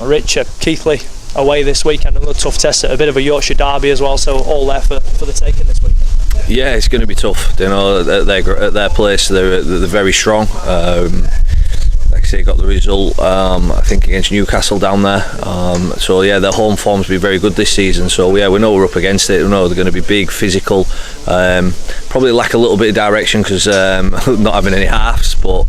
Rich, Keighley away this weekend, another tough test at a bit of a Yorkshire derby as well, so all there for the taking this weekend. Yeah, it's going to be tough. At their place, they're very strong. Like I say, got the result, I think, against Newcastle down there. So yeah, their home form's been very good this season. So yeah, we know we're up against it. We know they're going to be big, physical. Probably lack a little bit of direction because not having any halves, but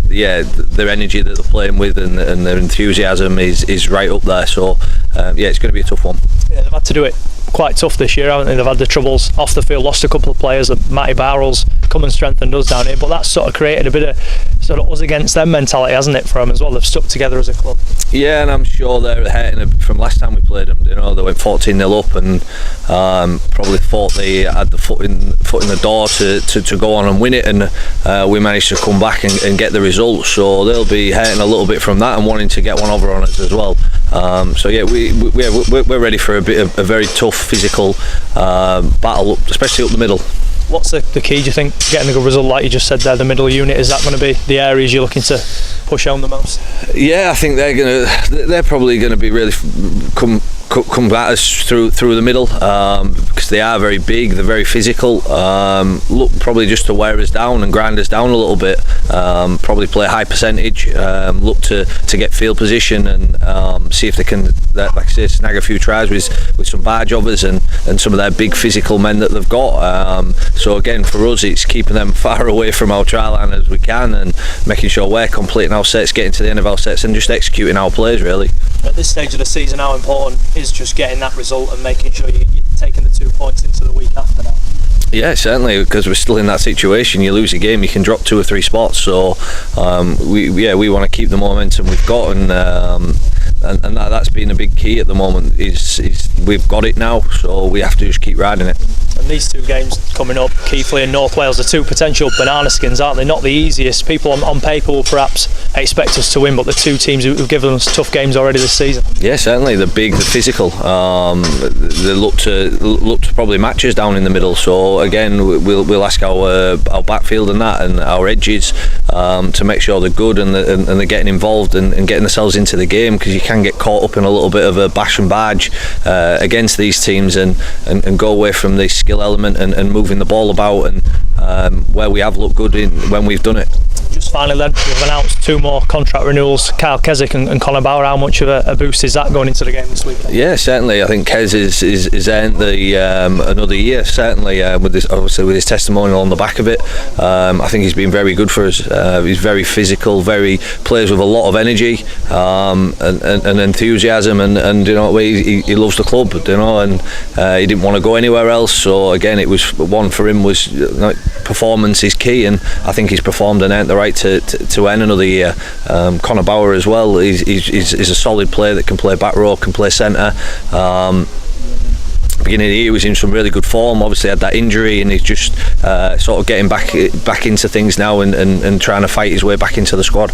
yeah, their energy that they're playing with and their enthusiasm is right up there. So yeah, it's going to be a tough one. Yeah, they've had to do it quite tough this year, haven't they? They've had the troubles off the field, lost a couple of players. Matty Barrell's come and strengthened us down here, but that's sort of created a bit of sort of us against them mentality, hasn't it, for them as well? They've stuck together as a club. Yeah, and I'm sure they're hurting from last time we played them. They went 14-0 up and probably thought they had the foot in the door to go on and win it, and we managed to come back and get the results. So they'll be hurting a little bit from that and wanting to get one over on us as well. So yeah, we're ready for a very tough physical battle, especially up the middle. What's the key, do you think, getting a good result like you just said there, the middle unit? Is that going to be the areas you're looking to push home the most? Yeah, I think they're probably going to be really come at us through the middle, because they are very big, they're very physical. Look probably just to wear us down and grind us down a little bit. Probably play high percentage, look to get field position and see if they can, like I say, snag a few tries with some barge overs and some of their big physical men that they've got. So again, for us, it's keeping them far away from our try line as we can and making sure we're completing our sets, getting to the end of our sets and just executing our plays really. At this stage of the season, how important is just getting that result and making sure you're taking the 2 points into the week after now? Yeah, certainly, because we're still in that situation. You lose a game, you can drop 2 or 3 spots. So we want to keep the momentum we've got, and that's been a big key at the moment. Is we've got it now, so we have to just keep riding it. And these 2 games coming up, Keighley and North Wales, are 2 potential banana skins, aren't they? Not the easiest. People on paper will perhaps expect us to win, but the 2 teams who've given us tough games already this season. Yeah, certainly. They're big, they're physical. They look to probably match us down in the middle. So again, we'll ask our backfield and our edges to make sure they're good and they're getting involved and getting themselves into the game, because you can get caught up in a little bit of a bash and barge against these teams and go away from the skill element and moving the ball about, and where we have looked good when we've done it. Just finally then, we've announced 2 more contract renewals, Kyle Keswick and Conor Bauer. How much of a boost is that going into the game this weekend? Yeah, certainly. I think Kez is earned another year, certainly, with his testimonial on the back of it. I think he's been very good for us. He's very physical, plays with a lot of energy and enthusiasm, and he loves the club, and he didn't want to go anywhere else. So again, it was one for him was performance is key, and I think he's performed and earned the right to earn another year. Conor Bauer as well, he's a solid player that can play back row, can play centre. Beginning of the year he was in some really good form, obviously had that injury, and he's just sort of getting back into things now and trying to fight his way back into the squad.